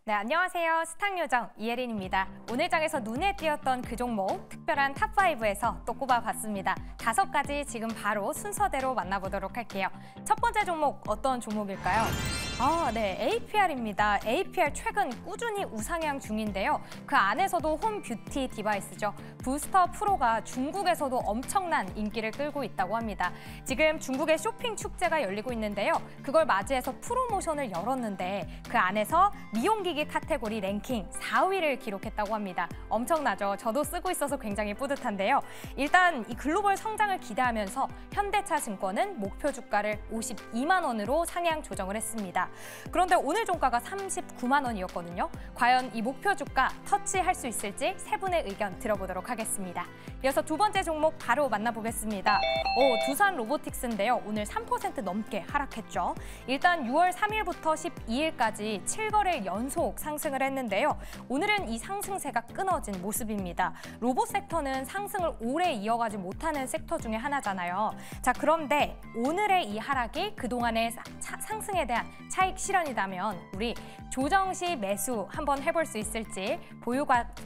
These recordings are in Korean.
네, 안녕하세요. 스탁요정 이혜린입니다. 오늘 장에서 눈에 띄었던 그 종목 특별한 탑5에서 또 꼽아봤습니다. 5가지 지금 바로 순서대로 만나보도록 할게요. 첫 번째 종목 어떤 종목일까요? 네, APR입니다. APR 최근 꾸준히 우상향 중인데요. 그 안에서도 홈 뷰티 디바이스죠. 부스터 프로가 중국에서도 엄청난 인기를 끌고 있다고 합니다. 지금 중국의 쇼핑 축제가 열리고 있는데요. 그걸 맞이해서 프로모션을 열었는데 그 안에서 미용기기 카테고리 랭킹 4위를 기록했다고 합니다. 엄청나죠? 저도 쓰고 있어서 굉장히 뿌듯한데요. 일단 이 글로벌 성장을 기대하면서 현대차증권은 목표 주가를 52만 원으로 상향 조정을 했습니다. 그런데 오늘 종가가 39만 원이었거든요. 과연 이 목표 주가 터치할 수 있을지 세 분의 의견 들어보도록 하겠습니다. 이어서 두 번째 종목 바로 만나보겠습니다. 두산 로보틱스인데요. 오늘 3% 넘게 하락했죠. 일단 6월 3일부터 12일까지 7거래일 연속 상승을 했는데요. 오늘은 이 상승세가 끊어진 모습입니다. 로봇 섹터는 상승을 오래 이어가지 못하는 섹터 중에 하나잖아요. 자, 그런데 오늘의 이 하락이 그동안의 상승에 대한 차익 실현이라면 우리 조정 시 매수 한번 해볼 수 있을지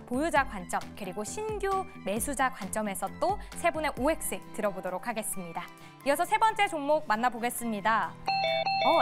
보유자 관점 그리고 신규 매수자 관점에서 또 세 분의 OX 들어보도록 하겠습니다. 이어서 세 번째 종목 만나보겠습니다.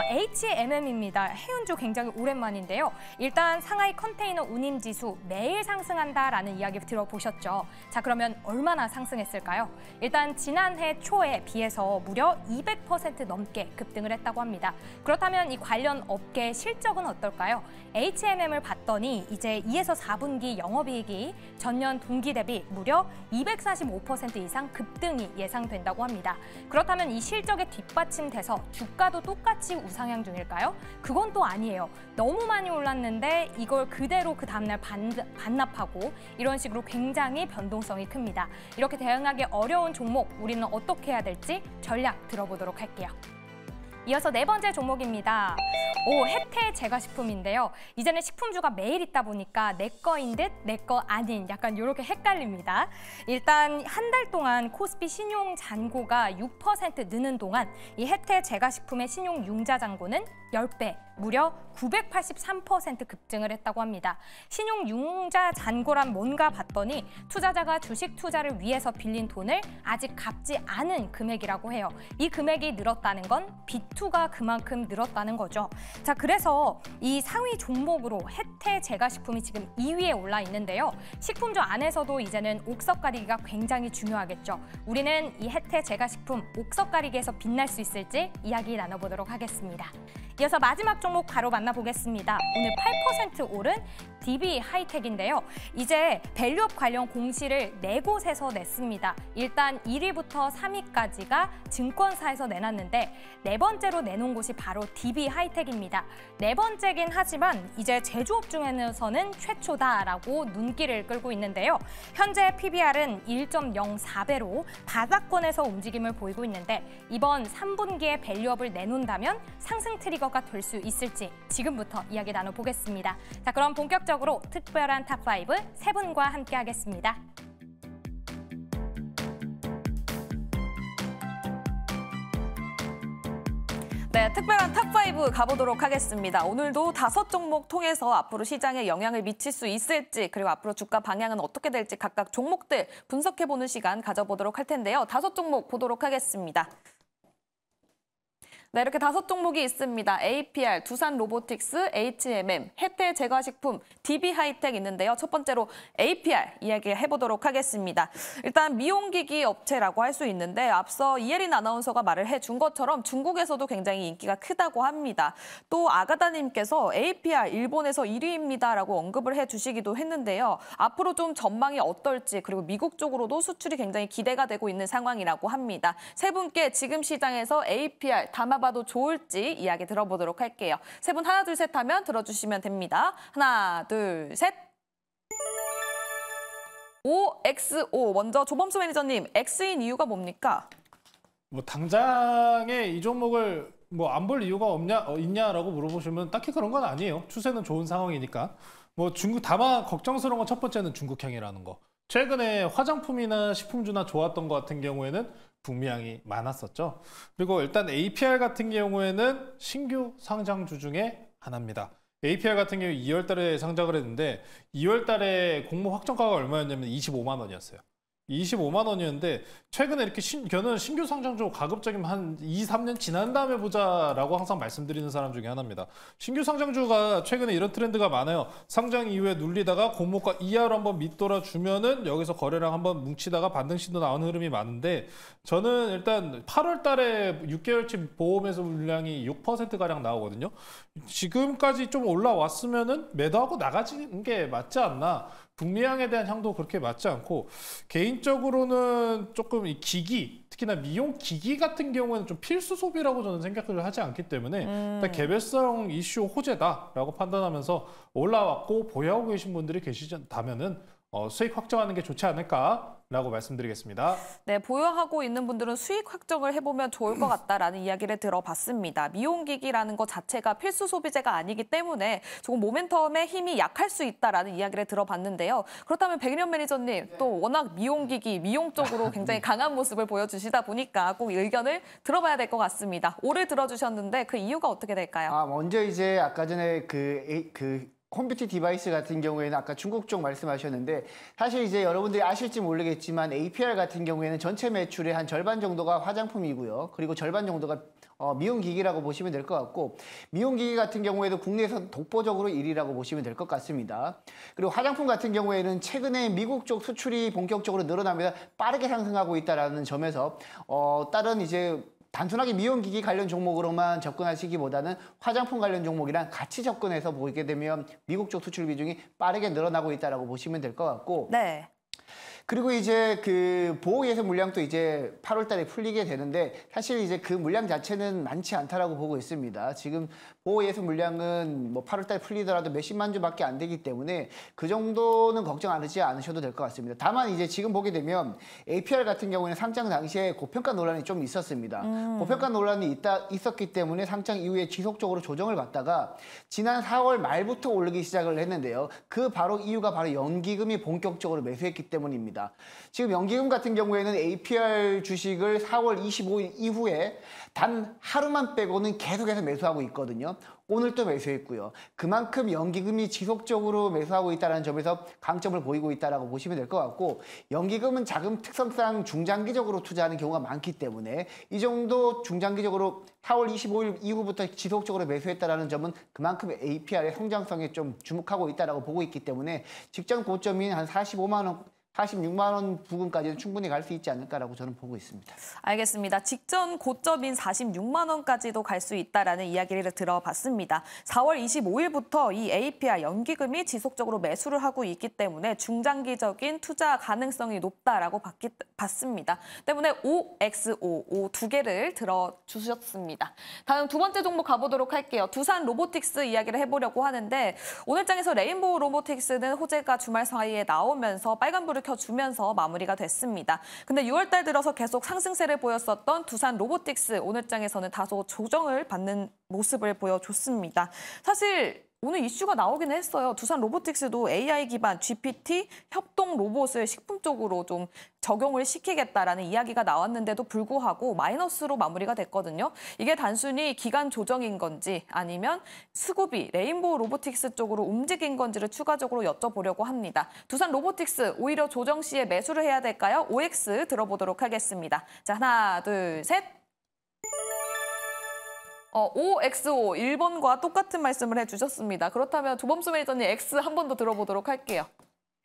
HMM입니다. 해운주 굉장히 오랜만인데요. 일단 상하이 컨테이너 운임 지수 매일 상승한다라는 이야기 들어보셨죠? 자, 그러면 얼마나 상승했을까요? 일단 지난해 초에 비해서 무려 200% 넘게 급등을 했다고 합니다. 그렇다면 이 관련 업계 실적은 어떨까요? HMM을 봤더니 이제 2에서 4분기 영업이익이 전년 동기 대비 무려 245% 이상 급등이 예상된다고 합니다. 그렇다면 이 실적에 뒷받침돼서 주가도 똑같이 우상향 중일까요? 그건 또 아니에요. 너무 많이 올랐는데 이걸 그대로 그 다음날 반납하고 이런 식으로 굉장히 변동성이 큽니다. 이렇게 대응하기 어려운 종목 우리는 어떻게 해야 될지 전략 들어보도록 할게요. 이어서 네 번째 종목입니다. 혜태 제과식품인데요. 이제는 식품주가 매일 있다 보니까 내 거인 듯 내 거 아닌 약간 이렇게 헷갈립니다. 일단 한 달 동안 코스피 신용 잔고가 6% 느는 동안 이 혜태 제과식품의 신용 융자 잔고는 10배, 무려 983% 급증을 했다고 합니다. 신용 융자 잔고란 뭔가 봤더니 투자자가 주식 투자를 위해서 빌린 돈을 아직 갚지 않은 금액이라고 해요. 이 금액이 늘었다는 건 B2가 그만큼 늘었다는 거죠. 자, 그래서 이 상위 종목으로 혜태 제과식품이 지금 2위에 올라 있는데요. 식품주 안에서도 이제는 옥석 가리기가 굉장히 중요하겠죠. 우리는 이 혜태 제과식품 옥석 가리기에서 빛날 수 있을지 이야기 나눠보도록 하겠습니다. 이어서 마지막 종목 바로 만나보겠습니다. 오늘 8% 오른 DB 하이텍인데요. 이제 밸류업 관련 공시를 4곳에서 냈습니다. 일단 1위부터 3위까지가 증권사에서 내놨는데 4번째로 내놓은 곳이 바로 DB 하이텍입니다. 4번째긴 하지만 이제 제조업 중에서는 최초다라고 눈길을 끌고 있는데요. 현재 PBR은 1.04배로 바닥권에서 움직임을 보이고 있는데 이번 3분기에 밸류업을 내놓는다면 상승 트리거가 될 수 있을지 지금부터 이야기 나눠보겠습니다. 자, 그럼 본격적으로 특별한 탑5 세 분과 함께 하겠습니다. 네, 특별한 탑5 가보도록 하겠습니다. 오늘도 5종목 통해서 앞으로 시장에 영향을 미칠 수 있을지 그리고 앞으로 주가 방향은 어떻게 될지 각각 종목들 분석해보는 시간 가져보도록 할 텐데요. 5종목 보도록 하겠습니다. 네, 이렇게 5종목이 있습니다. APR, 두산 로보틱스, HMM, 혜태 제과식품, DB 하이텍 있는데요. 첫 번째로 APR 이야기해보도록 하겠습니다. 일단 미용기기 업체라고 할 수 있는데 앞서 이혜린 아나운서가 말을 해준 것처럼 중국에서도 굉장히 인기가 크다고 합니다. 또 아가다님께서 APR 일본에서 1위입니다라고 언급을 해주시기도 했는데요. 앞으로 좀 전망이 어떨지 그리고 미국 쪽으로도 수출이 굉장히 기대가 되고 있는 상황이라고 합니다. 세 분께 지금 시장에서 APR 담아봐도 좋을지 이야기 들어보도록 할게요. 세 분 하나 둘 셋 하면 들어주시면 됩니다. 하나 둘 셋. OXO. 먼저 조범수 매니저님, X인 이유가 뭡니까? 당장에 이 종목을 안 볼 이유가 있냐라고 물어보시면 딱히 그런 건 아니에요. 추세는 좋은 상황이니까. 다만 걱정스러운 건 첫 번째는 중국행이라는 거. 최근에 화장품이나 식품주나 좋았던 것 같은 경우에는 북미향이 많았었죠. 그리고 일단 APR 같은 경우에는 신규 상장주 중에 하나입니다. APR 같은 경우 2월 달에 상장을 했는데 2월 달에 공모 확정가가 얼마였냐면 25만 원이었어요. 25만 원이었는데 최근에 이렇게 저는 신규 상장주 가급적이면 한 2, 3년 지난 다음에 보자라고 항상 말씀드리는 사람 중에 하나입니다. 신규 상장주가 최근에 이런 트렌드가 많아요. 상장 이후에 눌리다가 공모가 이하로 한번 밑돌아 주면은 여기서 거래량 한번 뭉치다가 반등신도 나오는 흐름이 많은데 저는 일단 8월 달에 6개월치 보험에서 물량이 6%가량 나오거든요. 지금까지 좀 올라왔으면은 매도하고 나가지는 게 맞지 않나. 북미향에 대한 향도 그렇게 맞지 않고 개인적으로는 조금 이 기기 특히나 미용 기기 같은 경우에는 좀 필수 소비라고 저는 생각을 하지 않기 때문에 일단 개별성 이슈 호재다라고 판단하면서 올라왔고 보유하고 계신 분들이 계시다면은 수익 확정하는 게 좋지 않을까라고 말씀드리겠습니다. 네, 보유하고 있는 분들은 수익 확정을 해보면 좋을 것 같다라는 이야기를 들어봤습니다. 미용기기라는 것 자체가 필수 소비재가 아니기 때문에 조금 모멘텀의 힘이 약할 수 있다라는 이야기를 들어봤는데요. 그렇다면 백인현 매니저님 또 워낙 미용기기, 미용 쪽으로 굉장히 강한 모습을 보여주시다 보니까 꼭 의견을 들어봐야 될 것 같습니다. 올을 들어주셨는데 그 이유가 어떻게 될까요? 먼저 이제 아까 전에 홈뷰티 디바이스 같은 경우에는 아까 중국 쪽 말씀하셨는데 사실 이제 여러분들이 아실지 모르겠지만 APR 같은 경우에는 전체 매출의 한 절반 정도가 화장품이고요. 그리고 절반 정도가 미용기기라고 보시면 될 것 같고 미용기기 같은 경우에도 국내에서 독보적으로 1위라고 보시면 될 것 같습니다. 그리고 화장품 같은 경우에는 최근에 미국 쪽 수출이 본격적으로 늘어나면서 빠르게 상승하고 있다는 점에서 다른 이제 단순하게 미용기기 관련 종목으로만 접근하시기보다는 화장품 관련 종목이랑 같이 접근해서 보게 되면 미국 쪽 수출 비중이 빠르게 늘어나고 있다고 보시면 될 것 같고 네. 그리고 이제 그 보호예술 물량도 이제 8월 달에 풀리게 되는데 사실 이제 그 물량 자체는 많지 않다라고 보고 있습니다. 지금 보호예술 물량은 뭐 8월 달에 풀리더라도 몇십만 주밖에 안 되기 때문에 그 정도는 걱정하지 않으셔도 될 것 같습니다. 다만 이제 지금 보게 되면 APR 같은 경우에는 상장 당시에 고평가 논란이 좀 있었습니다. 고평가 논란이 있었기 때문에 상장 이후에 지속적으로 조정을 받다가 지난 4월 말부터 오르기 시작을 했는데요. 그 바로 이유가 바로 연기금이 본격적으로 매수했기 때문입니다. 지금 연기금 같은 경우에는 APR 주식을 4월 25일 이후에 단 하루만 빼고는 계속해서 매수하고 있거든요. 오늘 또 매수했고요. 그만큼 연기금이 지속적으로 매수하고 있다는 점에서 강점을 보이고 있다고 보시면 될 것 같고 연기금은 자금 특성상 중장기적으로 투자하는 경우가 많기 때문에 이 정도 중장기적으로 4월 25일 이후부터 지속적으로 매수했다는 점은 그만큼 APR의 성장성에 좀 주목하고 있다고 보고 있기 때문에 직전 고점인 한 45만 원 46만 원 부근까지는 충분히 갈 수 있지 않을까라고 저는 보고 있습니다. 알겠습니다. 직전 고점인 46만 원까지도 갈 수 있다라는 이야기를 들어봤습니다. 4월 25일부터 이 APR 연기금이 지속적으로 매수를 하고 있기 때문에 중장기적인 투자 가능성이 높다라고 봤습니다. 때문에 OXO 두 개를 들어주셨습니다. 다음 두 번째 종목 가보도록 할게요. 두산 로보틱스 이야기를 해보려고 하는데 오늘 장에서 레인보우 로보틱스는 호재가 주말 사이에 나오면서 빨간불을 켜주면서 마무리가 됐습니다. 근데 6월 달 들어서 계속 상승세를 보였었던 두산 로보틱스 오늘 장에서는 다소 조정을 받는 모습을 보여줬습니다. 사실 오늘 이슈가 나오긴 했어요. 두산 로보틱스도 AI 기반 GPT 협동 로봇을 식품 쪽으로 좀 적용을 시키겠다라는 이야기가 나왔는데도 불구하고 마이너스로 마무리가 됐거든요. 이게 단순히 기간 조정인 건지 아니면 수급이 레인보우 로보틱스 쪽으로 움직인 건지를 추가적으로 여쭤보려고 합니다. 두산 로보틱스 오히려 조정 시에 매수를 해야 될까요? OX 들어보도록 하겠습니다. 자, 하나, 둘, 셋. OXO 1번과 똑같은 말씀을 해주셨습니다. 그렇다면 조범수 매니저님 X 한 번 더 들어보도록 할게요.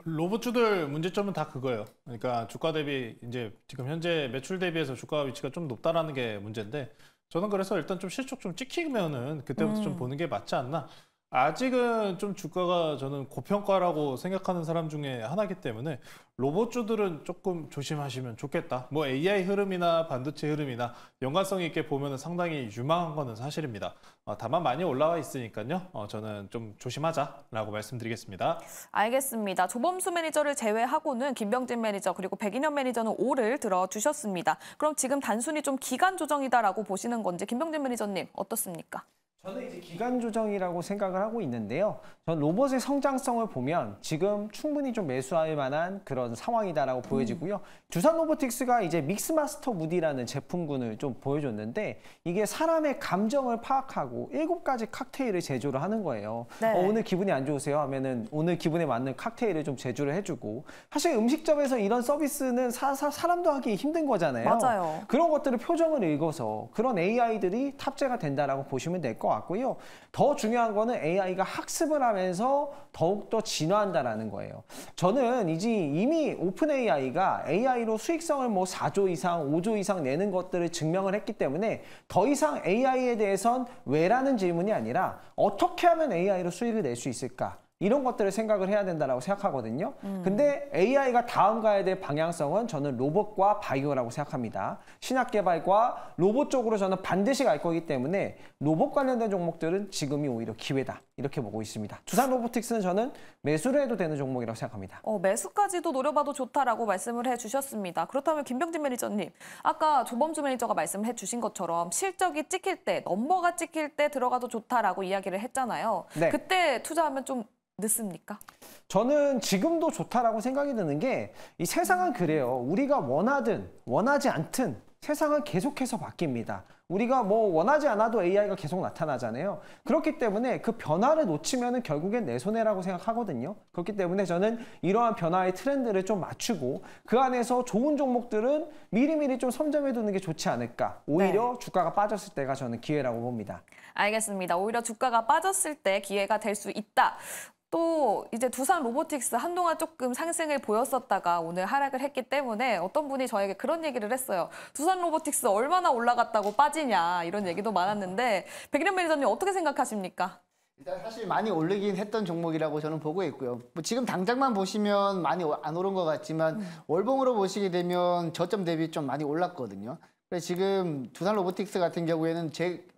로봇주들 문제점은 다 그거예요. 그러니까 주가 대비 이제 지금 현재 매출 대비해서 주가 위치가 좀 높다라는 게 문제인데 저는 그래서 일단 좀 실적 좀 찍히면은 그때부터 좀 보는 게 맞지 않나. 아직은 좀 주가가 저는 고평가라고 생각하는 사람 중에 하나이기 때문에 로봇주들은 조금 조심하시면 좋겠다. 뭐 AI 흐름이나 반도체 흐름이나 연관성 있게 보면 상당히 유망한 거는 사실입니다. 다만 많이 올라와 있으니까요. 저는 좀 조심하자라고 말씀드리겠습니다. 알겠습니다. 조범수 매니저를 제외하고는 김병진 매니저 그리고 백인현 매니저는 O를 들어주셨습니다. 그럼 지금 단순히 좀 기간 조정이다라고 보시는 건지 김병진 매니저님 어떻습니까? 저는 이제 기간 조정이라고 생각을 하고 있는데요. 전 로봇의 성장성을 보면 지금 충분히 좀 매수할 만한 그런 상황이다라고 보여지고요. 두산 로보틱스가 이제 믹스마스터 무디라는 제품군을 좀 보여줬는데 이게 사람의 감정을 파악하고 7가지 칵테일을 제조를 하는 거예요. 네. 오늘 기분이 안 좋으세요 하면은 오늘 기분에 맞는 칵테일을 좀 제조를 해주고 사실 음식점에서 이런 서비스는 사람도 하기 힘든 거잖아요. 맞아요. 그런 것들을 표정을 읽어서 그런 AI들이 탑재가 된다라고 보시면 될 것 같고요. 더 중요한 거는 AI가 학습을 하면서 더욱더 진화한다라는 거예요. 저는 이미 오픈 AI가 AI로 수익성을 뭐 4조 이상, 5조 이상 내는 것들을 증명을 했기 때문에 더 이상 AI에 대해선 왜라는 질문이 아니라 어떻게 하면 AI로 수익을 낼 수 있을까? 이런 것들을 생각을 해야 된다고 생각하거든요. 근데 AI가 다음 가야 될 방향성은 저는 로봇과 바이오라고 생각합니다. 신약 개발과 로봇 쪽으로 저는 반드시 갈 거기 때문에 로봇 관련된 종목들은 지금이 오히려 기회다. 이렇게 보고 있습니다. 두산 로보틱스는 저는 매수를 해도 되는 종목이라고 생각합니다. 매수까지도 노려봐도 좋다라고 말씀을 해주셨습니다. 그렇다면 김병진 매니저님, 아까 조범주 매니저가 말씀을 해주신 것처럼 실적이 찍힐 때, 넘버가 찍힐 때 들어가도 좋다라고 이야기를 했잖아요. 네. 그때 투자하면 좀 늦습니까? 저는 지금도 좋다라고 생각이 드는 게 이 세상은 그래요. 우리가 원하든 원하지 않든 세상은 계속해서 바뀝니다. 우리가 뭐 원하지 않아도 AI가 계속 나타나잖아요. 그렇기 때문에 그 변화를 놓치면은 결국엔 내 손해라고 생각하거든요. 그렇기 때문에 저는 이러한 변화의 트렌드를 좀 맞추고 그 안에서 좋은 종목들은 미리미리 좀 선점해 두는 게 좋지 않을까. 오히려 주가가 빠졌을 때가 저는 기회라고 봅니다. 알겠습니다. 오히려 주가가 빠졌을 때 기회가 될 수 있다. 또 이제 두산 로보틱스 한동안 조금 상승을 보였었다가 오늘 하락을 했기 때문에 어떤 분이 저에게 그런 얘기를 했어요. 두산 로보틱스 얼마나 올라갔다고 빠지냐 이런 얘기도 많았는데 백일현 매니저님 어떻게 생각하십니까? 일단 사실 많이 오르긴 했던 종목이라고 저는 보고 있고요. 뭐 지금 당장만 보시면 많이 안 오른 것 같지만 월봉으로 보시게 되면 저점 대비 좀 많이 올랐거든요. 그래서 지금 두산 로보틱스 같은 경우에는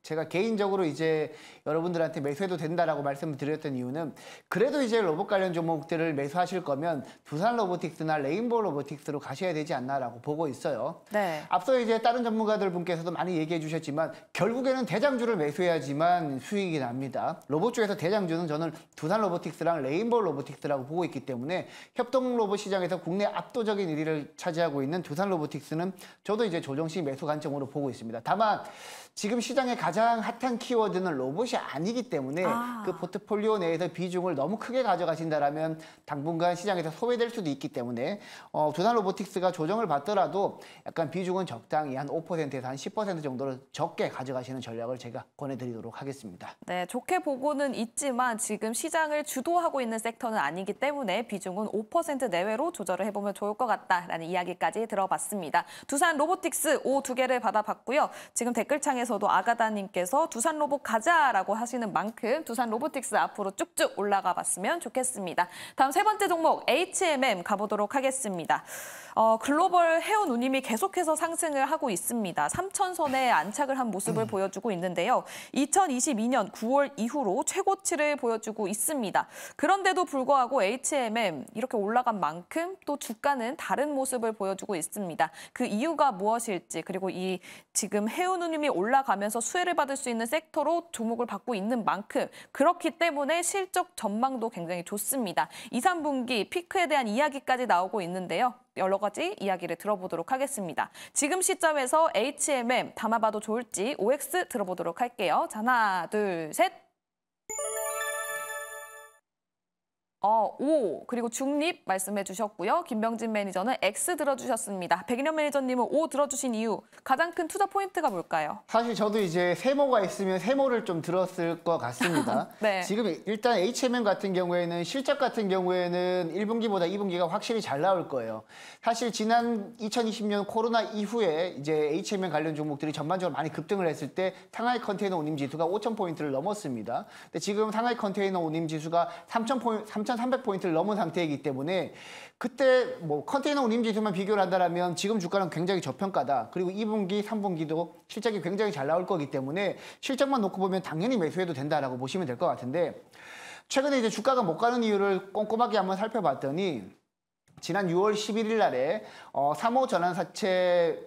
제가 개인적으로 이제 여러분들한테 매수해도 된다라고 말씀을 드렸던 이유는 그래도 이제 로봇 관련 종목들을 매수하실 거면 두산 로보틱스나 레인보우 로보틱스로 가셔야 되지 않나라고 보고 있어요. 네. 앞서 이제 다른 전문가들 분께서도 많이 얘기해 주셨지만 결국에는 대장주를 매수해야지만 수익이 납니다. 로봇 쪽에서 대장주는 저는 두산 로보틱스랑 레인보우 로보틱스라고 보고 있기 때문에 협동 로봇 시장에서 국내 압도적인 1위를 차지하고 있는 두산 로보틱스는 저도 이제 조정식 매수 관점으로 보고 있습니다. 다만 지금 시장의 가장 핫한 키워드는 로봇이 아니기 때문에 그 포트폴리오 내에서 비중을 너무 크게 가져가신다라면 당분간 시장에서 소외될 수도 있기 때문에 두산 로보틱스가 조정을 받더라도 약간 비중은 적당히 한 5%에서 한 10% 정도로 적게 가져가시는 전략을 제가 권해드리도록 하겠습니다. 네, 좋게 보고는 있지만 지금 시장을 주도하고 있는 섹터는 아니기 때문에 비중은 5% 내외로 조절을 해보면 좋을 것 같다라는 이야기까지 들어봤습니다. 두산 로보틱스 O 2개를 받아봤고요. 지금 댓글창에서도 아가다님께서 두산 로봇 가자라고 하시는 만큼 두산 로보틱스 앞으로 쭉쭉 올라가 봤으면 좋겠습니다. 다음 세 번째 종목 HMM 가보도록 하겠습니다. 글로벌 해운 운임이 계속해서 상승을 하고 있습니다. 3,000선에 안착을 한 모습을 보여주고 있는데요. 2022년 9월 이후로 최고치를 보여주고 있습니다. 그런데도 불구하고 HMM 이렇게 올라간 만큼 또 주가는 다른 모습을 보여주고 있습니다. 그 이유가 무엇일지 그리고 이 지금 해운 운임이 올라가면서 수혜를 받을 수 있는 섹터로 주목을 받고 있는 만큼 그렇기 때문에 실적 전망도 굉장히 좋습니다. 2, 3분기 피크에 대한 이야기까지 나오고 있는데요. 여러 가지 이야기를 들어보도록 하겠습니다. 지금 시점에서 HMM 담아봐도 좋을지 OX 들어보도록 할게요. 자, 하나, 둘, 셋. O 그리고 중립 말씀해 주셨고요. 김병진 매니저는 X 들어주셨습니다. 백인현 매니저님은 O 들어주신 이유 가장 큰 투자 포인트가 뭘까요? 사실 저도 이제 세모가 있으면 세모를 좀 들었을 것 같습니다. 네. 지금 일단 HMM 같은 경우에는 실적 같은 경우에는 1분기보다 2분기가 확실히 잘 나올 거예요. 사실 지난 2020년 코로나 이후에 이제 HMM 관련 종목들이 전반적으로 많이 급등을 했을 때 상하이 컨테이너 운임 지수가 5,000포인트를 넘었습니다. 근데 지금 상하이 컨테이너 운임 지수가 3,300포인트를 넘은 상태이기 때문에 그때 뭐 컨테이너 운임 지수만 비교를 한다면 지금 주가는 굉장히 저평가다. 그리고 2분기, 3분기도 실적이 굉장히 잘 나올 거기 때문에 실적만 놓고 보면 당연히 매수해도 된다라고 보시면 될 것 같은데 최근에 이제 주가가 못 가는 이유를 꼼꼼하게 한번 살펴봤더니 지난 6월 11일 날에 3호 전환사채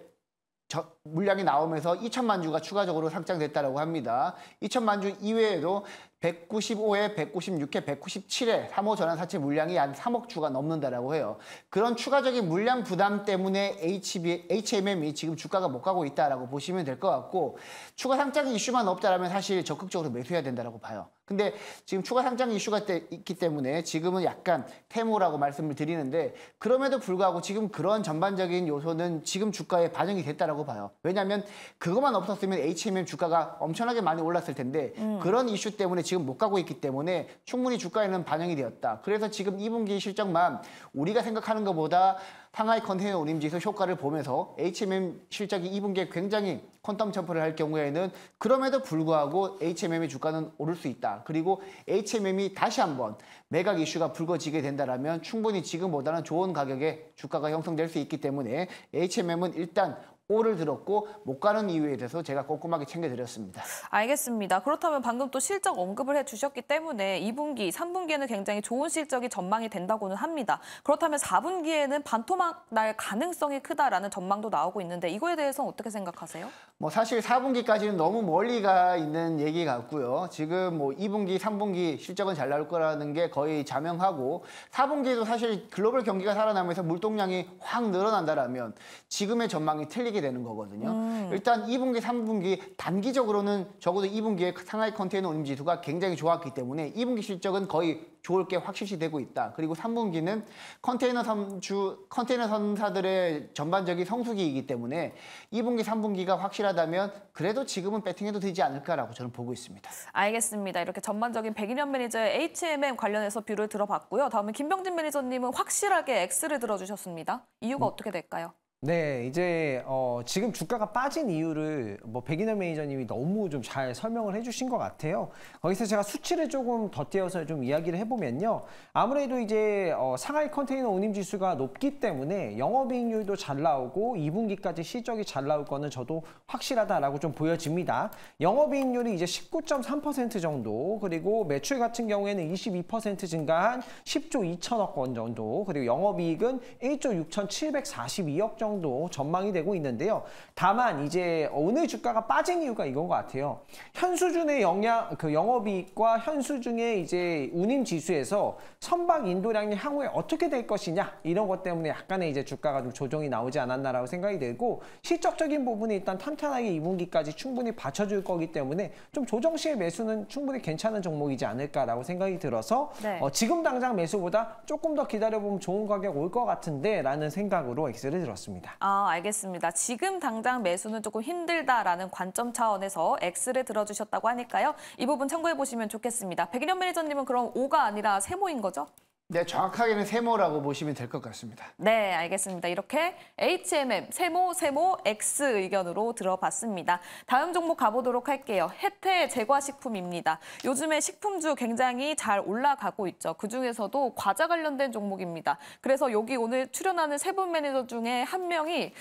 물량이 나오면서 2천만 주가 추가적으로 상장됐다고 합니다. 2천만 주 이외에도 195회, 196회, 197회 3호 전환사채 물량이 한 3억 주가 넘는다라고 해요. 그런 추가적인 물량 부담 때문에 HMM이 지금 주가가 못 가고 있다라고 보시면 될 것 같고, 추가 상장 이슈만 없다라면 사실 적극적으로 매수해야 된다라고 봐요. 근데 지금 추가 상장 이슈가 있기 때문에 지금은 약간 태모라고 말씀을 드리는데, 그럼에도 불구하고 지금 그런 전반적인 요소는 지금 주가에 반영이 됐다라고 봐요. 왜냐하면 그것만 없었으면 HMM 주가가 엄청나게 많이 올랐을 텐데 그런 이슈 때문에 지금 못 가고 있기 때문에 충분히 주가에는 반영이 되었다. 그래서 지금 2분기 실적만 우리가 생각하는 것보다 상하이 컨테이너 운임지수 효과를 보면서 HMM 실적이 2분기에 굉장히 퀀텀 점프를 할 경우에는 그럼에도 불구하고 HMM의 주가는 오를 수 있다. 그리고 HMM이 다시 한번 매각 이슈가 불거지게 된다면 충분히 지금보다는 좋은 가격에 주가가 형성될 수 있기 때문에 HMM은 일단 오를 들었고 못 가는 이유에 대해서 제가 꼼꼼하게 챙겨드렸습니다. 알겠습니다. 그렇다면 방금 또 실적 언급을 해주셨기 때문에 2분기, 3분기에는 굉장히 좋은 실적이 전망이 된다고는 합니다. 그렇다면 4분기에는 반토막 날 가능성이 크다라는 전망도 나오고 있는데 이거에 대해서는 어떻게 생각하세요? 뭐 사실 4분기까지는 너무 멀리 가 있는 얘기 같고요. 지금 뭐 2분기, 3분기 실적은 잘 나올 거라는 게 거의 자명하고 4분기에도 사실 글로벌 경기가 살아나면서 물동량이 확 늘어난다라면 지금의 전망이 틀리게 되는 거거든요. 일단 2분기, 3분기 단기적으로는 적어도 2분기에 상하이 컨테이너 운임지수가 굉장히 좋았기 때문에 2분기 실적은 거의 좋을 게 확실시 되고 있다. 그리고 3분기는 컨테이너 3사들의 전반적인 성수기이기 때문에 2분기, 3분기가 확실하다면 그래도 지금은 배팅해도 되지 않을까라고 저는 보고 있습니다. 알겠습니다. 이렇게 전반적인 백인현 매니저의 HMM 관련해서 뷰를 들어봤고요. 다음은 김병진 매니저님은 확실하게 X를 들어주셨습니다. 이유가 어떻게 될까요? 네, 이제 지금 주가가 빠진 이유를 뭐 백인현 매니저님이 너무 좀 잘 설명을 해주신 것 같아요. 거기서 제가 수치를 조금 덧대어서 좀 이야기를 해보면요, 아무래도 이제 상하이 컨테이너 운임지수가 높기 때문에 영업이익률도 잘 나오고 2분기까지 실적이 잘 나올 거는 저도 확실하다라고 좀 보여집니다. 영업이익률이 이제 19.3% 정도, 그리고 매출 같은 경우에는 22% 증가한 10조 2천억 원 정도, 그리고 영업이익은 1조 6,742억 정도 전망이 되고 있는데요. 다만 이제 오늘 주가가 빠진 이유가 이건 것 같아요. 현수준의 영업이익과 현수준의 이제 운임 지수에서 선박 인도량이 향후에 어떻게 될 것이냐, 이런 것 때문에 약간의 이제 주가가 좀 조정이 나오지 않았나라고 생각이 들고, 실적적인 부분이 일단 탄탄하게 2분기까지 충분히 받쳐줄 거기 때문에 좀 조정 시의 매수는 충분히 괜찮은 종목이지 않을까라고 생각이 들어서 네. 지금 당장 매수보다 조금 더 기다려보면 좋은 가격 올 것 같은데 라는 생각으로 X를 들었습니다. 알겠습니다. 지금 당장 매수는 조금 힘들다라는 관점 차원에서 X를 들어주셨다고 하니까요. 이 부분 참고해보시면 좋겠습니다. 백인현 매니저님은 그럼 O가 아니라 세모인 거죠? 네, 정확하게는 세모라고 보시면 될 것 같습니다. 네, 알겠습니다. 이렇게 HMM, 세모, X 의견으로 들어봤습니다. 다음 종목 가보도록 할게요. 혜태 제과식품입니다. 요즘에 식품주 굉장히 잘 올라가고 있죠. 그중에서도 과자 관련된 종목입니다. 그래서 여기 오늘 출연하는 세 분 매니저 중에 한 명이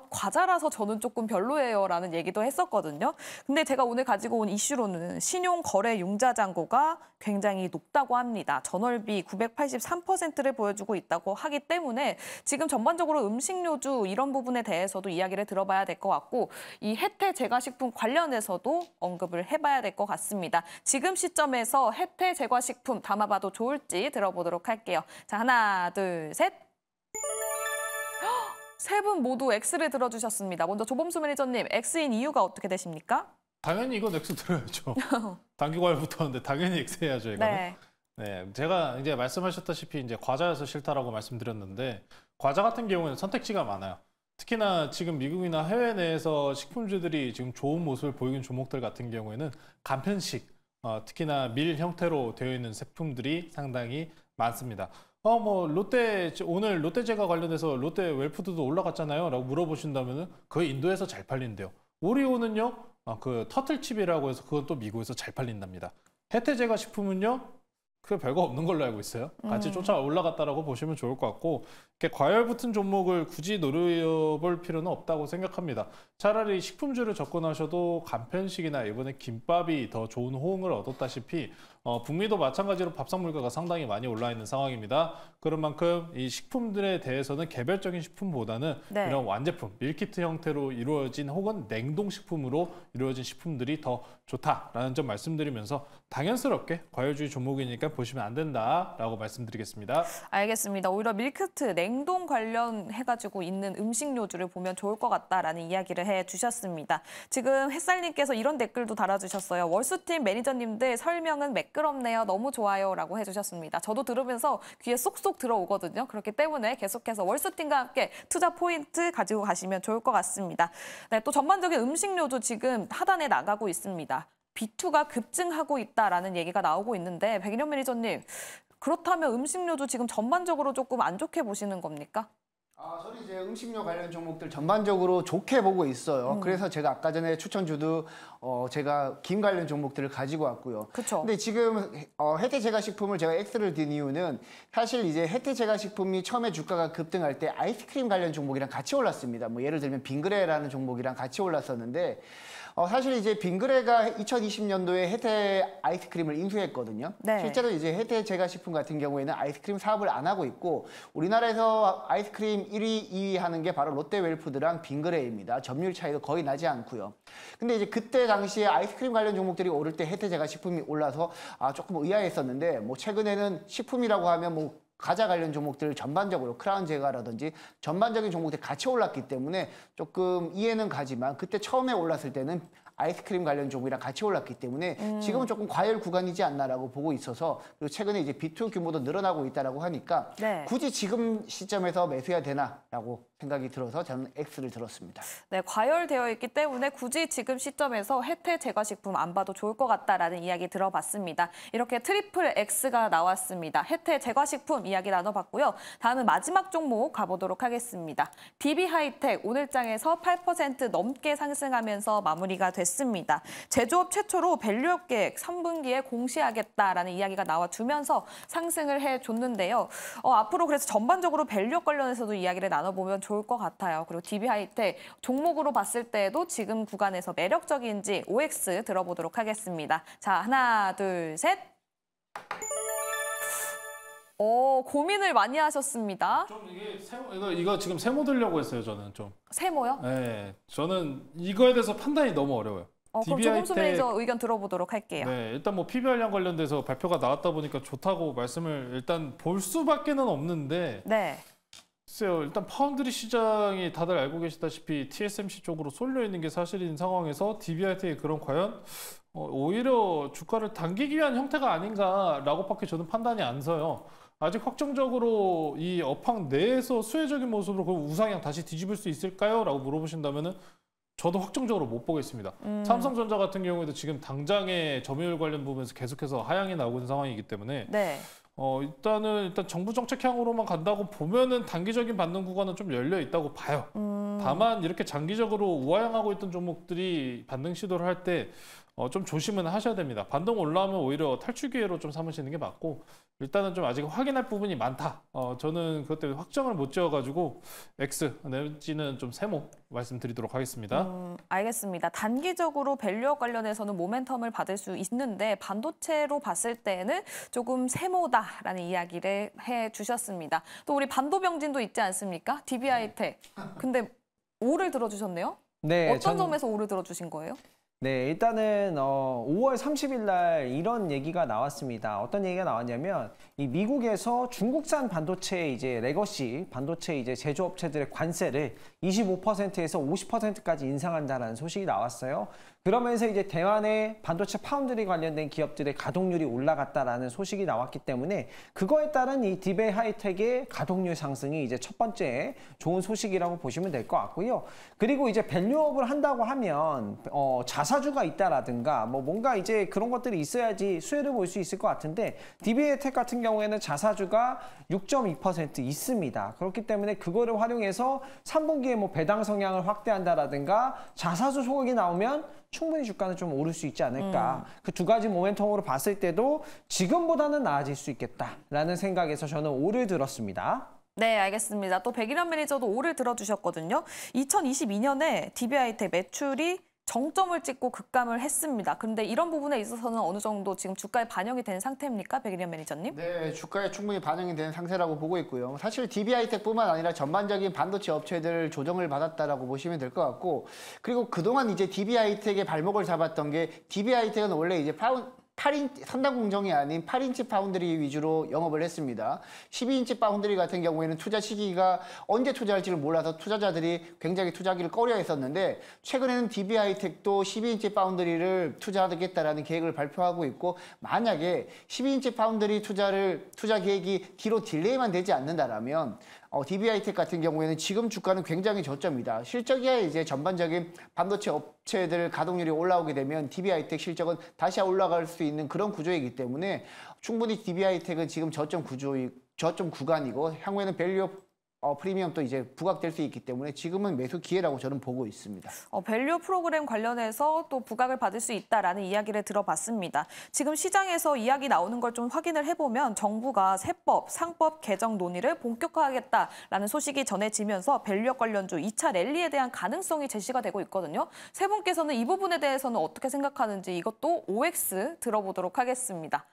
과자라서 저는 조금 별로예요 라는 얘기도 했었거든요. 근데 제가 오늘 가지고 온 이슈로는 신용거래융자잔고가 굉장히 높다고 합니다. 전월비 983%를 보여주고 있다고 하기 때문에 지금 전반적으로 음식료주 이런 부분에 대해서도 이야기를 들어봐야 될 것 같고, 이 혜태 제과식품 관련해서도 언급을 해봐야 될 것 같습니다. 지금 시점에서 혜태 제과식품 담아봐도 좋을지 들어보도록 할게요. 자, 하나, 둘, 셋. 세 분 모두 X를 들어주셨습니다. 먼저 조범수 매니저님, X인 이유가 어떻게 되십니까? 당연히 이건 X 들어야죠. 단기과열부터 하는데 당연히 X 해야죠, 이거는. 네. 네, 제가 이제 말씀하셨다시피 이제 과자여서 싫다라고 말씀드렸는데, 과자 같은 경우에는 선택지가 많아요. 특히나 지금 미국이나 해외 내에서 식품주들이 지금 좋은 모습을 보이는 종목들 같은 경우에는 간편식, 특히나 밀 형태로 되어 있는 제품들이 상당히 많습니다. 오늘 롯데제과 관련해서 롯데 웰푸드도 올라갔잖아요 라고 물어보신다면은 그게 인도에서 잘 팔린대요. 오리오는요, 그 터틀칩이라고 해서 그건 또 미국에서 잘 팔린답니다. 혜태제과 식품은요, 그게 별거 없는 걸로 알고 있어요. 같이 쫓아 올라갔다라고 보시면 좋을 것 같고, 이렇게 과열 붙은 종목을 굳이 노려볼 필요는 없다고 생각합니다. 차라리 식품주를 접근하셔도 간편식이나 이번에 김밥이 더 좋은 호응을 얻었다시피 북미도 마찬가지로 밥상 물가가 상당히 많이 올라 있는 상황입니다. 그런 만큼 이 식품들에 대해서는 개별적인 식품보다는 네. 이런 완제품, 밀키트 형태로 이루어진 혹은 냉동식품으로 이루어진 식품들이 더 좋다라는 점 말씀드리면서 당연스럽게 과열주의 종목이니까 보시면 안 된다라고 말씀드리겠습니다. 알겠습니다. 오히려 밀키트, 냉동 관련해가지고 있는 음식료주를 보면 좋을 것 같다라는 이야기를 해주셨습니다. 지금 햇살님께서 이런 댓글도 달아주셨어요. 월수팀 매니저님들 설명은 매끄럽네요. 너무 좋아요라고 해주셨습니다. 저도 들으면서 귀에 쏙쏙 들어오거든요. 그렇기 때문에 계속해서 월수팀과 함께 투자 포인트 가지고 가시면 좋을 것 같습니다. 네, 또 전반적인 음식료도 지금 하단에 나가고 있습니다. B2가 급증하고 있다라는 얘기가 나오고 있는데 백인현 매니저님, 그렇다면 음식료도 지금 전반적으로 조금 안 좋게 보시는 겁니까? 저는 이제 음식료 관련 종목들 전반적으로 좋게 보고 있어요. 그래서 제가 아까 전에 추천주도 제가 김 관련 종목들을 가지고 왔고요. 그쵸. 근데 지금 혜태제과식품을 제가 X를 든 이유는 사실 이제 혜태제과식품이 처음에 주가가 급등할 때 아이스크림 관련 종목이랑 같이 올랐습니다. 뭐 예를 들면 빙그레라는 종목이랑 같이 올랐었는데 사실 이제 빙그레가 2020년도에 혜태 아이스크림을 인수했거든요. 네. 실제로 이제 혜태 제과식품 같은 경우에는 아이스크림 사업을 안 하고 있고 우리나라에서 아이스크림 1위, 2위 하는 게 바로 롯데웰푸드랑 빙그레입니다. 점유율 차이도 거의 나지 않고요. 근데 이제 그때 당시에 아이스크림 관련 종목들이 오를 때 혜태 제과식품이 올라서 조금 의아했었는데 뭐 최근에는 식품이라고 하면 뭐 과자 관련 종목들 전반적으로 크라운 제과라든지 전반적인 종목들이 같이 올랐기 때문에 조금 이해는 가지만 그때 처음에 올랐을 때는 아이스크림 관련 종목이랑 같이 올랐기 때문에 지금은 조금 과열 구간이지 않나라고 보고 있어서 그리고 최근에 이제 B2 규모도 늘어나고 있다라고 하니까 네. 굳이 지금 시점에서 매수해야 되나라고 생각이 들어서 저는 X를 들었습니다. 네, 과열되어 있기 때문에 굳이 지금 시점에서 혜태 제과식품 안 봐도 좋을 것 같다라는 이야기 들어봤습니다. 이렇게 트리플 X가 나왔습니다. 혜태 제과식품 이야기 나눠봤고요. 다음은 마지막 종목 가보도록 하겠습니다. DB하이텍 오늘장에서 8% 넘게 상승하면서 마무리가 됐습니다. 제조업 최초로 밸류업 계획 3분기에 공시하겠다라는 이야기가 나와주면서 상승을 해줬는데요. 앞으로 그래서 전반적으로 밸류업 관련해서도 이야기를 나눠보면 좋을 것 같아요. 그리고 DB하이텍 종목으로 봤을 때도 지금 구간에서 매력적인지 OX 들어보도록 하겠습니다. 자, 하나, 둘, 셋. 고민을 많이 하셨습니다. 좀 이게 이거 지금 세모 들려고 했어요. 저는 좀. 세모요? 네, 저는 이거에 대해서 판단이 너무 어려워요. 그럼 조금수 매니저 의견 들어보도록 할게요. 네, 일단 뭐 PBR량 관련돼서 발표가 나왔다 보니까 좋다고 말씀을 일단 볼 수밖에는 없는데. 네. 글쎄요, 일단 파운드리 시장이 다들 알고 계시다시피 TSMC 쪽으로 쏠려 있는 게 사실인 상황에서 DB하이텍이 그런 과연 오히려 주가를 당기기 위한 형태가 아닌가라고밖에 저는 판단이 안 서요. 아직 확정적으로 이 업황 내에서 수혜적인 모습으로 그 우상향 다시 뒤집을 수 있을까요? 라고 물어보신다면은 저도 확정적으로 못 보겠습니다. 삼성전자 같은 경우에도 지금 당장의 점유율 관련 부분에서 계속해서 하향이 나오고 있는 상황이기 때문에 네. 일단 정부 정책향으로만 간다고 보면은 단기적인 반등 구간은 좀 열려 있다고 봐요. 다만 이렇게 장기적으로 우하향하고 있던 종목들이 반등 시도를 할 때 좀 조심은 하셔야 됩니다. 반등 올라오면 오히려 탈출 기회로 좀 삼으시는 게 맞고 일단은 좀 아직 확인할 부분이 많다. 저는 그것 때문에 확정을 못 지어가지고 X 내지는 좀 세모 말씀드리도록 하겠습니다. 알겠습니다. 단기적으로 밸류업 관련해서는 모멘텀을 받을 수 있는데 반도체로 봤을 때는 조금 세모다라는 이야기를 해주셨습니다. 또 우리 반도병진도 있지 않습니까? DB하이텍. 근데 O를 들어주셨네요? 네, 어떤 점에서 O를 들어주신 거예요? 네, 일단은 5월 30일 날 이런 얘기가 나왔습니다. 어떤 얘기가 나왔냐면 이 미국에서 중국산 반도체 이제 레거시 반도체 이제 제조업체들의 관세를 25%에서 50%까지 인상한다라는 소식이 나왔어요. 그러면서 이제 대만의 반도체 파운드리 관련된 기업들의 가동률이 올라갔다라는 소식이 나왔기 때문에 그거에 따른 이 DB하이텍의 가동률 상승이 이제 첫 번째 좋은 소식이라고 보시면 될 것 같고요. 그리고 이제 밸류업을 한다고 하면 자사주가 있다라든가 뭐 뭔가 이제 그런 것들이 있어야지 수혜를 볼 수 있을 것 같은데 DB하이텍 같은 경우에는 자사주가 6.2% 있습니다. 그렇기 때문에 그거를 활용해서 3분기에 뭐 배당 성향을 확대한다라든가 자사주 소각이 나오면 충분히 주가는 좀 오를 수 있지 않을까. 그 두 가지 모멘텀으로 봤을 때도 지금보다는 나아질 수 있겠다라는 생각에서 저는 O를 들었습니다. 네, 알겠습니다. 또 백일환 매니저도 O를 들어주셨거든요. 2022년에 DB하이텍 매출이 정점을 찍고 급감을 했습니다. 그런데 이런 부분에 있어서는 어느 정도 지금 주가에 반영이 된 상태입니까? 백일현 매니저님? 네, 주가에 충분히 반영이 된 상태라고 보고 있고요. 사실 DB하이텍뿐만 아니라 전반적인 반도체 업체들 조정을 받았다라고 보시면 될 것 같고, 그리고 그동안 이제 DB하이텍의 발목을 잡았던 게, DB하이텍은 원래 이제 8인치, 3단 공정이 아닌 8인치 파운드리 위주로 영업을 했습니다. 12인치 파운드리 같은 경우에는 투자 시기가 언제 투자할지를 몰라서 투자자들이 굉장히 투자하기를 꺼려했었는데, 최근에는 DB하이텍도 12인치 파운드리를 투자하겠다라는 계획을 발표하고 있고, 만약에 12인치 파운드리 투자 계획이 뒤로 딜레이만 되지 않는다라면 DB하이텍 같은 경우에는 지금 주가는 굉장히 저점이다. 실적이야 이제 전반적인 반도체 업체들 가동률이 올라오게 되면 DB하이텍 실적은 다시 올라갈 수 있는 그런 구조이기 때문에 충분히 DB하이텍은 지금 저점 구간이고 향후에는 밸류 프리미엄도 이제 부각될 수 있기 때문에 지금은 매수 기회라고 저는 보고 있습니다. 밸류 프로그램 관련해서 또 부각을 받을 수 있다라는 이야기를 들어봤습니다. 지금 시장에서 이야기 나오는 걸 좀 확인을 해보면 정부가 세법, 상법 개정 논의를 본격화하겠다라는 소식이 전해지면서 밸류업 관련주 2차 랠리에 대한 가능성이 제시가 되고 있거든요. 세 분께서는 이 부분에 대해서는 어떻게 생각하는지 이것도 OX 들어보도록 하겠습니다.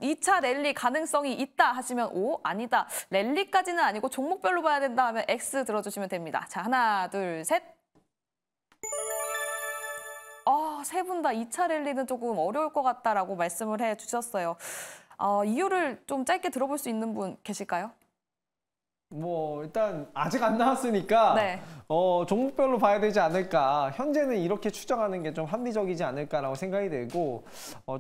2차 랠리 가능성이 있다 하시면 O, 아니다. 랠리까지는 아니고 종목별로 봐야 된다 하면 X 들어주시면 됩니다. 자, 하나, 둘, 셋. 세 분 다 2차 랠리는 조금 어려울 것 같다라고 말씀을 해주셨어요. 이유를 좀 짧게 들어볼 수 있는 분 계실까요? 뭐 일단 아직 안 나왔으니까 네. 종목별로 봐야 되지 않을까. 현재는 이렇게 추정하는 게 좀 합리적이지 않을까라고 생각이 들고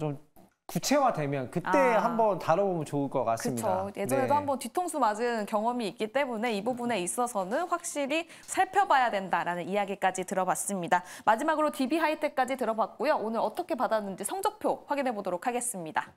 좀 구체화되면 그때 한번 다뤄보면 좋을 것 같습니다. 그렇죠. 예전에도 네. 한번 뒤통수 맞은 경험이 있기 때문에 이 부분에 있어서는 확실히 살펴봐야 된다라는 이야기까지 들어봤습니다. 마지막으로 DB하이텍까지 들어봤고요. 오늘 어떻게 받았는지 성적표 확인해 보도록 하겠습니다.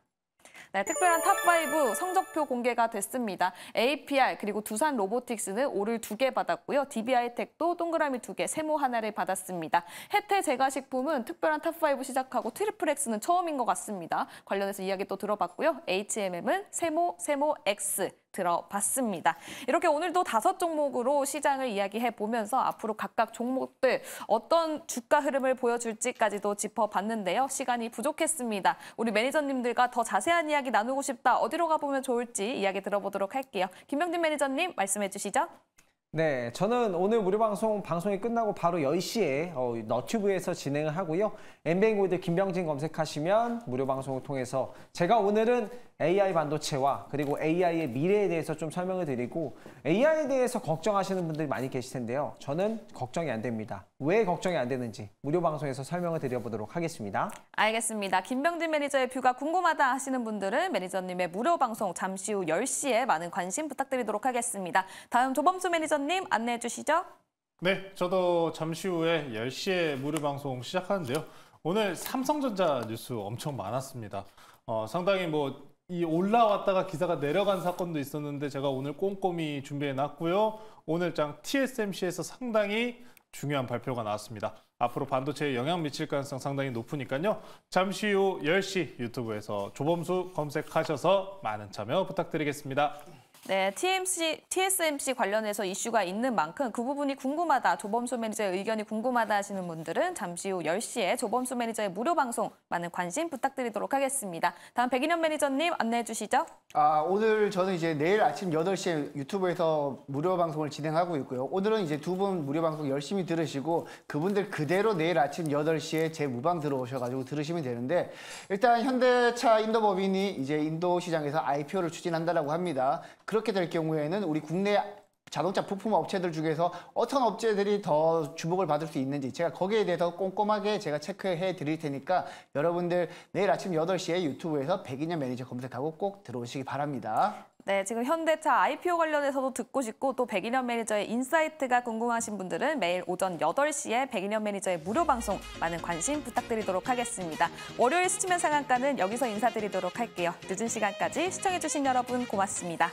네, 특별한 탑5 성적표 공개가 됐습니다. APR 그리고 두산 로보틱스는 O를 2개 받았고요. DB하이텍도 동그라미 2개, 세모 하나를 받았습니다. 혜태 제과식품은 특별한 탑5 시작하고 트리플 X는 처음인 것 같습니다. 관련해서 이야기 또 들어봤고요. HMM은 세모 X 들어봤습니다. 이렇게 오늘도 5종목으로 시장을 이야기해 보면서 앞으로 각각 종목들 어떤 주가 흐름을 보여줄지까지도 짚어봤는데요. 시간이 부족했습니다. 우리 매니저님들과 더 자세한 이야기 나누고 싶다. 어디로 가보면 좋을지 이야기 들어보도록 할게요. 김병진 매니저님 말씀해 주시죠. 네, 저는 오늘 무료 방송이 끝나고 바로 10시에 너튜브에서 진행을 하고요. 엠뱅골드 김병진 검색하시면 무료 방송을 통해서 제가 오늘은 AI 반도체와 그리고 AI의 미래에 대해서 좀 설명을 드리고 AI에 대해서 걱정하시는 분들이 많이 계실 텐데요. 저는 걱정이 안 됩니다. 왜 걱정이 안 되는지 무료 방송에서 설명을 드려보도록 하겠습니다. 알겠습니다. 김병진 매니저의 뷰가 궁금하다 하시는 분들은 매니저님의 무료 방송 잠시 후 10시에 많은 관심 부탁드리도록 하겠습니다. 다음 조범수 매니저님 안내해 주시죠. 네, 저도 잠시 후에 10시에 무료 방송 시작하는데요. 오늘 삼성전자 뉴스 엄청 많았습니다. 상당히 이 올라왔다가 기사가 내려간 사건도 있었는데 제가 오늘 꼼꼼히 준비해 놨고요. 오늘장 TSMC에서 상당히 중요한 발표가 나왔습니다. 앞으로 반도체에 영향 미칠 가능성 상당히 높으니까요. 잠시 후 10시 유튜브에서 조범수 검색하셔서 많은 참여 부탁드리겠습니다. 네, TSMC 관련해서 이슈가 있는 만큼 그 부분이 궁금하다, 조범수 매니저의 의견이 궁금하다 하시는 분들은 잠시 후 10시에 조범수 매니저의 무료 방송 많은 관심 부탁드리도록 하겠습니다. 다음 백인현 매니저님 안내해 주시죠. 오늘 저는 이제 내일 아침 8시에 유튜브에서 무료 방송을 진행하고 있고요. 오늘은 이제 두 분 무료 방송 열심히 들으시고 그분들 그대로 내일 아침 8시에 제 무방 들어오셔가지고 들으시면 되는데, 일단 현대차 인도법인이 이제 인도 시장에서 IPO를 추진한다라고 합니다. 그렇게 될 경우에는 우리 국내 자동차 부품 업체들 중에서 어떤 업체들이 더 주목을 받을 수 있는지 제가 거기에 대해서 꼼꼼하게 제가 체크해 드릴 테니까 여러분들 내일 아침 8시에 유튜브에서 백인현 매니저 검색하고 꼭 들어오시기 바랍니다. 네, 지금 현대차 IPO 관련해서도 듣고 싶고 또 백인현 매니저의 인사이트가 궁금하신 분들은 매일 오전 8시에 백인현 매니저의 무료 방송 많은 관심 부탁드리도록 하겠습니다. 월요일 수치면 상한가는 여기서 인사드리도록 할게요. 늦은 시간까지 시청해주신 여러분 고맙습니다.